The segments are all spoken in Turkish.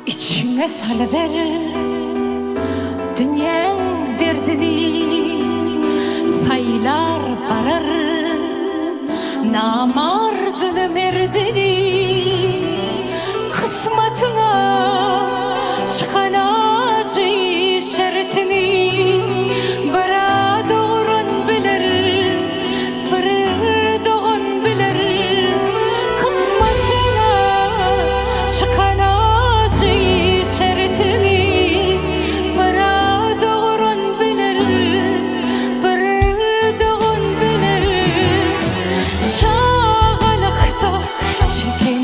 İçine salıver dünyanın derdini, sayılar barar namardını merdini. Kısmetine çıkan acı şeritini bir doğrun bilir, bir doğun bilir. Kısmetine çıkan acı şeritini bir doğrun bilir, bir doğun bilir. Çağalıkta çeken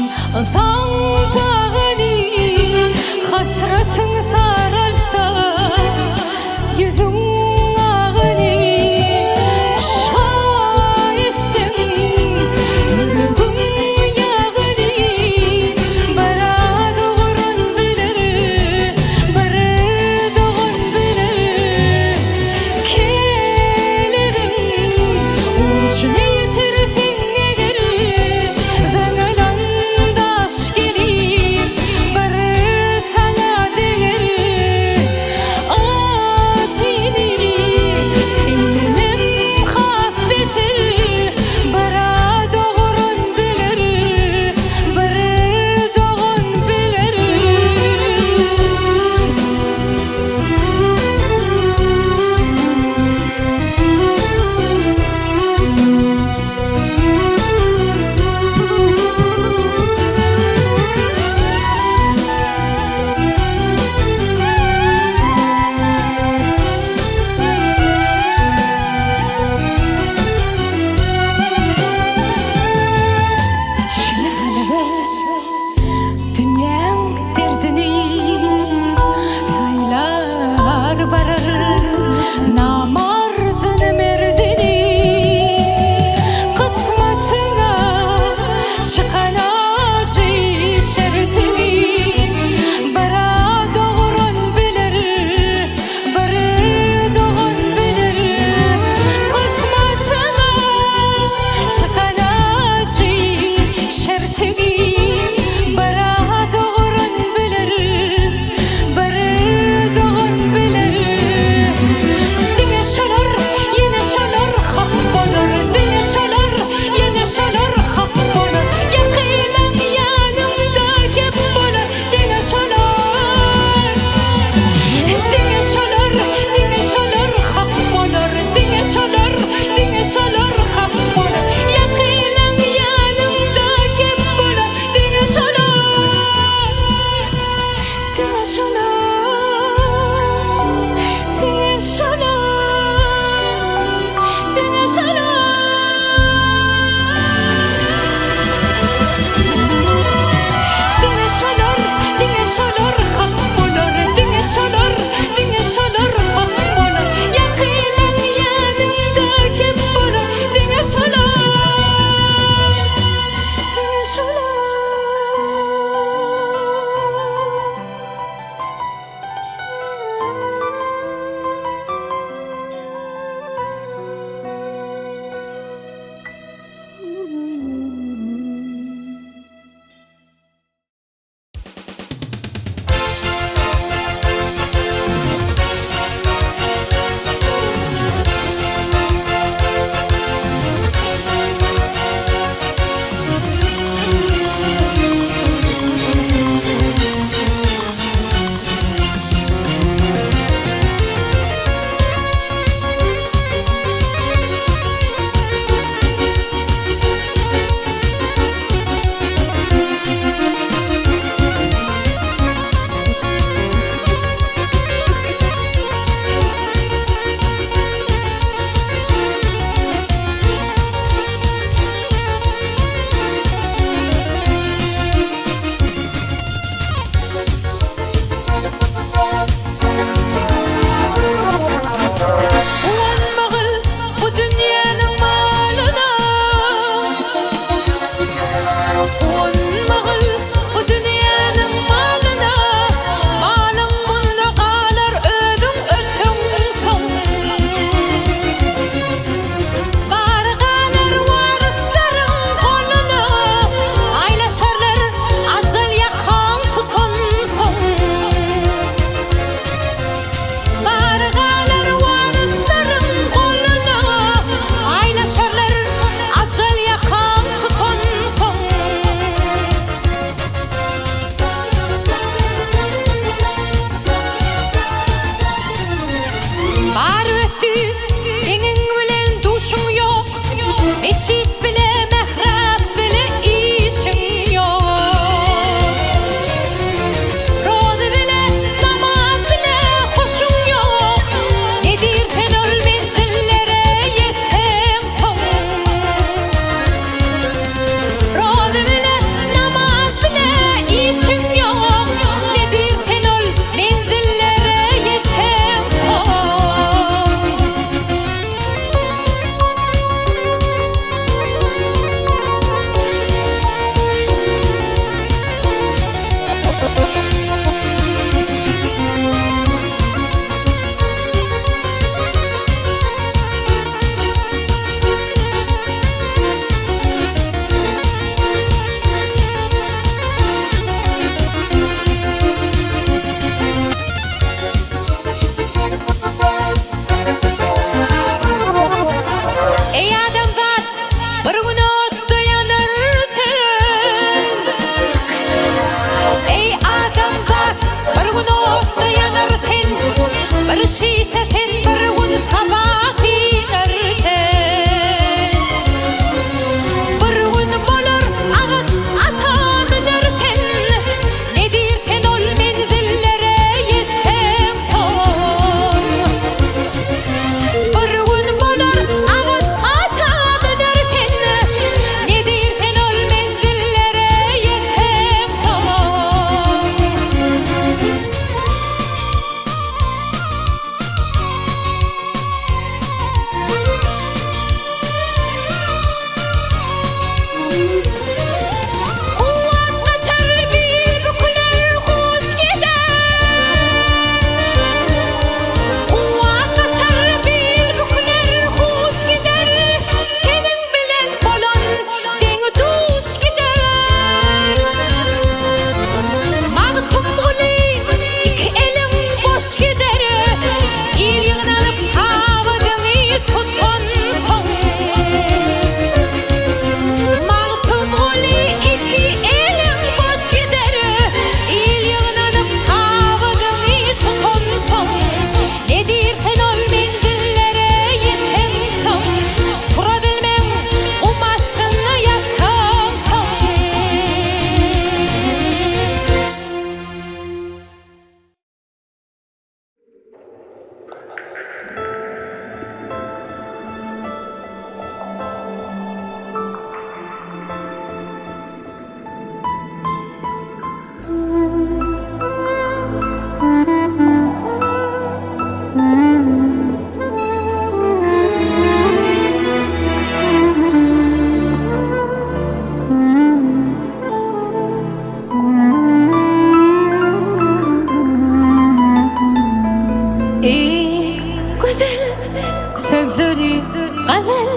Gazel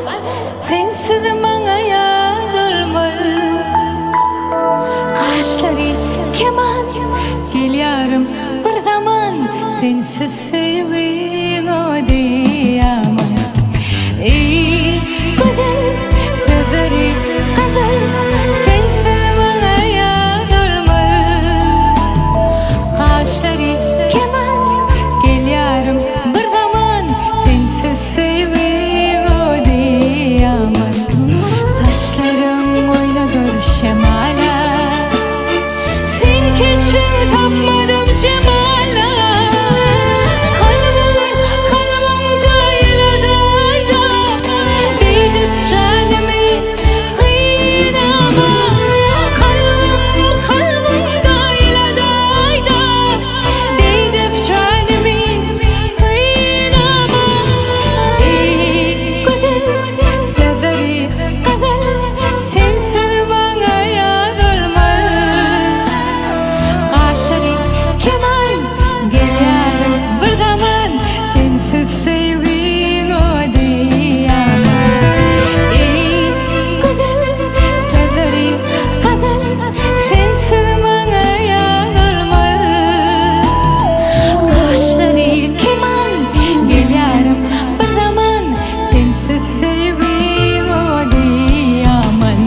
sensiz bana yad olmaz. Kaşları keman gel yarım bir zaman sensiz sevgin o diyemem. Ey güzel sözleri gazel sensiz bana yad olmaz. Kaşları keman gel yarım bir zaman sensiz sevgin o diyemem. Saçlarım oynadır şemala, sen keşfet tapmadım cemala. Kalbimde yıladayda beydip canımı kıynama. Kalbimde yıladayda beydip canımı kıynama. Ey güzel sözleri gazel sensiz bana yad olmaz. Kaşları keman gel yarım bir zaman sensiz sevgin o diyemem. Ey güzel sözleri gazel sensiz bana yad olmaz. Kaşları keman gel yarım bir zaman sensiz sevgin o diyemem.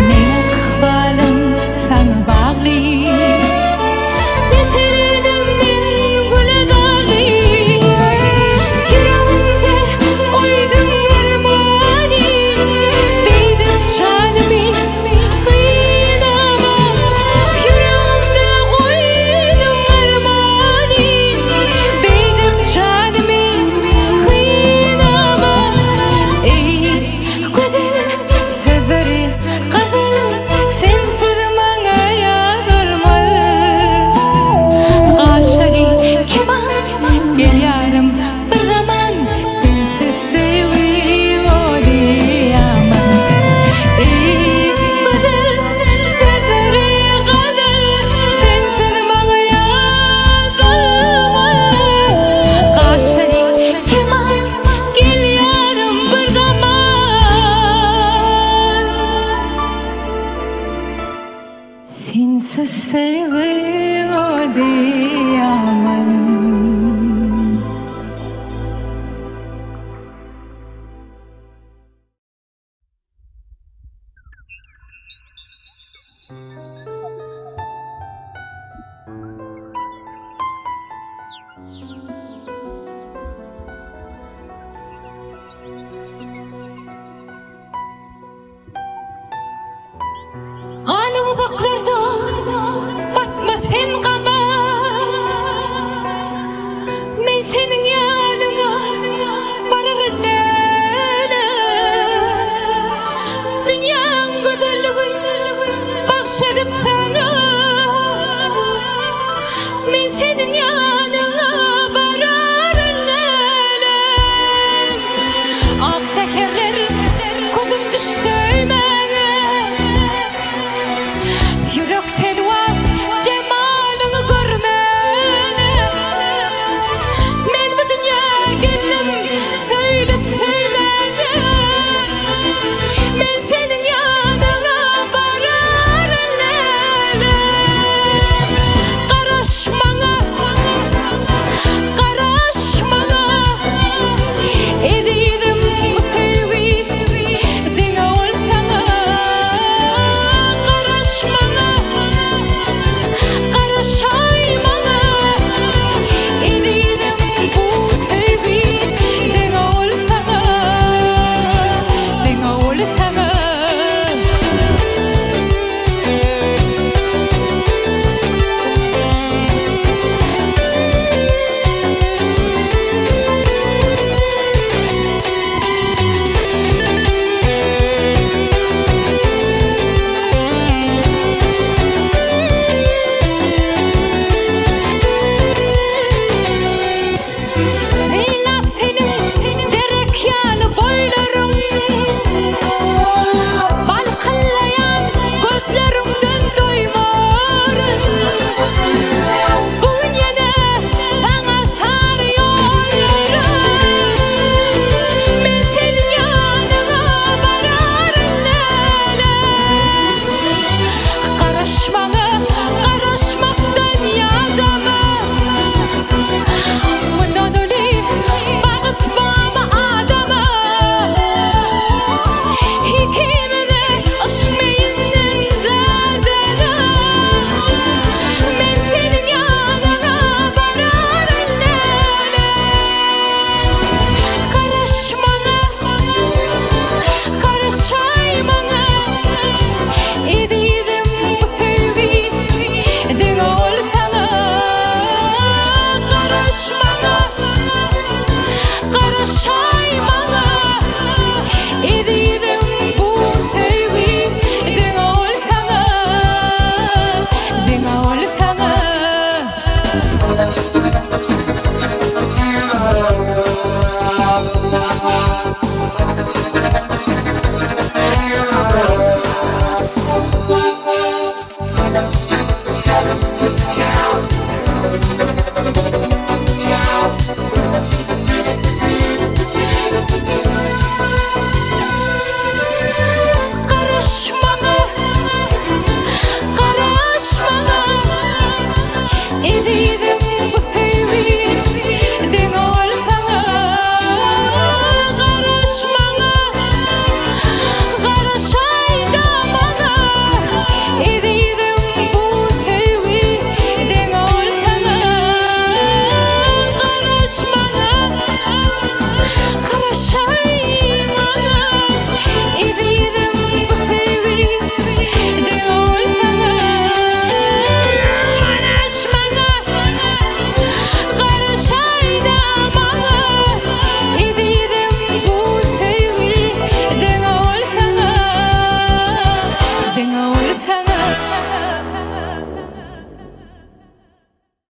Mekbalım sana bağlı, getirdim ben güldarlı. Yüreğimde koydum armağanı, beydip canımı kıynama. Yüreğimde koydum armağanı, beydip canımı kıynama. Ey güzel sözleri gazel sensiz bana yad olmaz. Kaşları keman gel yarım bir zaman sensiz sevgin o diyemem. Ey güzel sözleri gazel sensiz bana yad olmaz. Kaşları keman gel yarım bir zaman sensiz sevgin o diyemem.